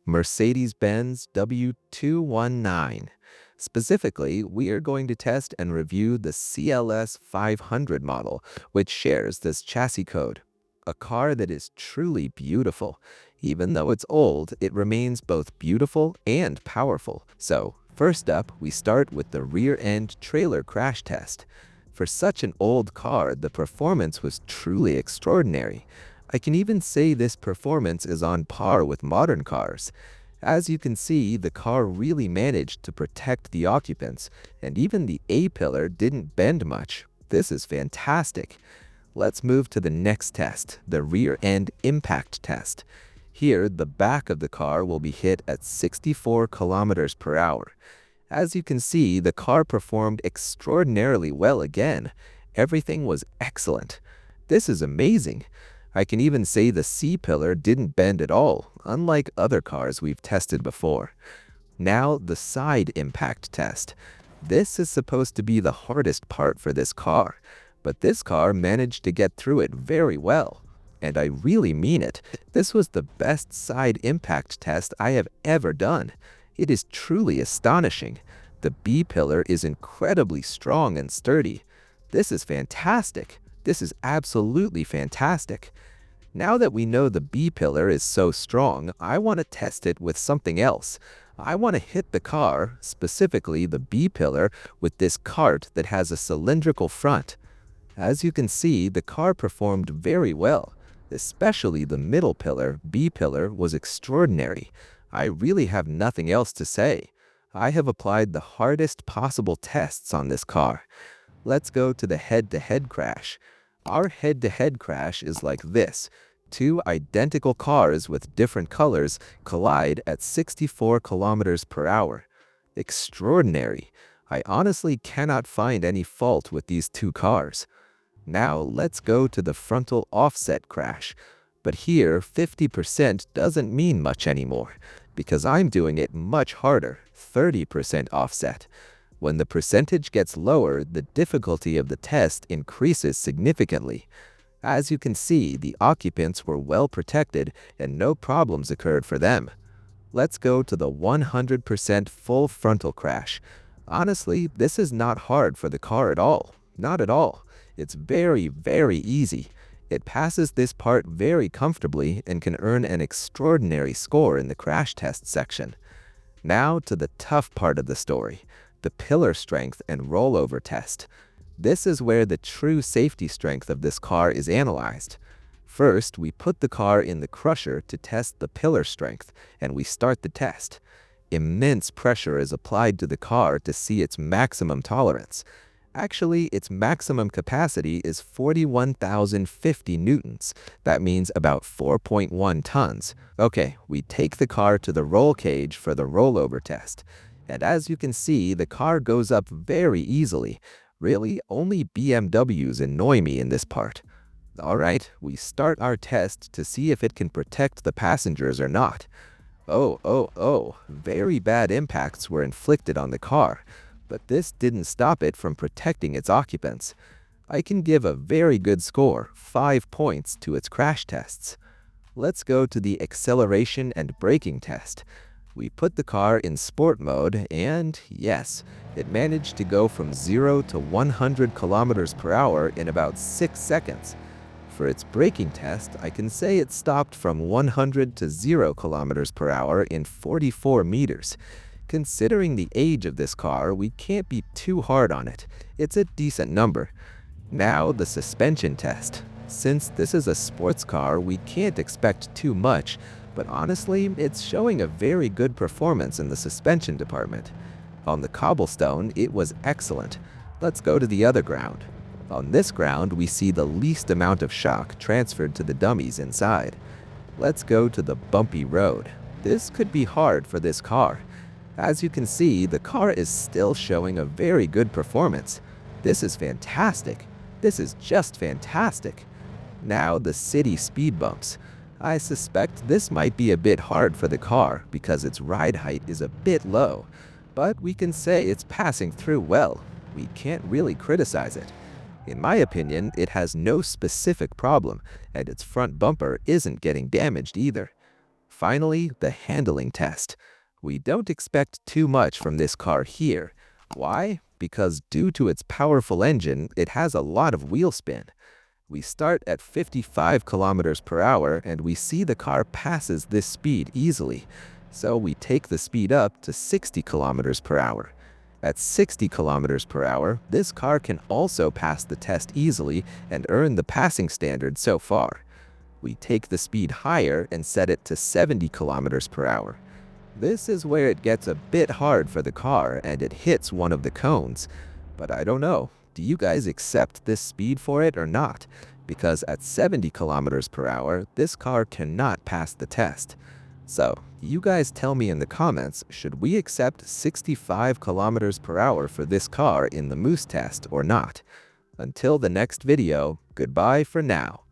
Mercedes Benz W219. Specifically, we are going to test and review the CLS500 model, which shares this chassis code. A car that is truly beautiful. Even though it's old, it remains both beautiful and powerful. So, first up, we start with the rear-end trailer crash test. For such an old car, the performance was truly extraordinary. I can even say this performance is on par with modern cars. As you can see, the car really managed to protect the occupants, and even the A-pillar didn't bend much. This is fantastic. Let's move to the next test, the rear-end impact test. Here, the back of the car will be hit at 64 kilometers per hour. As you can see, the car performed extraordinarily well again. Everything was excellent. This is amazing. I can even say the C-pillar didn't bend at all, unlike other cars we've tested before. Now, the side impact test. This is supposed to be the hardest part for this car, but this car managed to get through it very well. And I really mean it. This was the best side impact test I have ever done. It is truly astonishing. The B-pillar is incredibly strong and sturdy. This is fantastic. This is absolutely fantastic. Now that we know the B-pillar is so strong, I want to test it with something else. I want to hit the car, specifically the B-pillar, with this cart that has a cylindrical front. As you can see, the car performed very well. Especially the middle pillar, B-pillar, was extraordinary. I really have nothing else to say. I have applied the hardest possible tests on this car. Let's go to the head-to-head crash. Our head-to-head crash is like this. Two identical cars with different colors collide at 64 kilometers per hour. Extraordinary. I honestly cannot find any fault with these two cars. Now let's go to the frontal offset crash. But here, 50% doesn't mean much anymore, because I'm doing it much harder, 30% offset. When the percentage gets lower, the difficulty of the test increases significantly. As you can see, the occupants were well protected and no problems occurred for them. Let's go to the 100% full frontal crash. Honestly, this is not hard for the car at all. Not at all. It's very, very easy. It passes this part very comfortably and can earn an extraordinary score in the crash test section. Now to the tough part of the story, the pillar strength and rollover test. This is where the true safety strength of this car is analyzed. First, we put the car in the crusher to test the pillar strength, and we start the test. Immense pressure is applied to the car to see its maximum tolerance. Actually, its maximum capacity is 41,050 newtons. That means about 4.1 tons. Okay, we take the car to the roll cage for the rollover test. And as you can see, the car goes up very easily. Really, only BMWs annoy me in this part. Alright, we start our test to see if it can protect the passengers or not. Very bad impacts were inflicted on the car. But this didn't stop it from protecting its occupants. I can give a very good score, 5 points, to its crash tests. Let's go to the acceleration and braking test. We put the car in sport mode and, yes, it managed to go from 0 to 100 kilometers per hour in about 6 seconds. For its braking test, I can say it stopped from 100 to 0 kilometers per hour in 44 meters. Considering the age of this car, we can't be too hard on it. It's a decent number. Now, the suspension test. Since this is a sports car, we can't expect too much, but honestly, it's showing a very good performance in the suspension department. On the cobblestone, it was excellent. Let's go to the other ground. On this ground, we see the least amount of shock transferred to the dummies inside. Let's go to the bumpy road. This could be hard for this car. As you can see, the car is still showing a very good performance. This is fantastic. This is just fantastic. Now the city speed bumps. I suspect this might be a bit hard for the car because its ride height is a bit low, but we can say it's passing through well. We can't really criticize it. In my opinion, it has no specific problem, and its front bumper isn't getting damaged either. Finally, the handling test. We don't expect too much from this car here. Why? Because due to its powerful engine, it has a lot of wheel spin. We start at 55 kilometers per hour and we see the car passes this speed easily. So we take the speed up to 60 kilometers per hour. At 60 kilometers per hour, this car can also pass the test easily and earn the passing standard so far. We take the speed higher and set it to 70 kilometers per hour. This is where it gets a bit hard for the car and it hits one of the cones. But I don't know, do you guys accept this speed for it or not? Because at 70 kilometers per hour, this car cannot pass the test. So, you guys tell me in the comments, should we accept 65 kilometers per hour for this car in the Moose test or not? Until the next video, goodbye for now.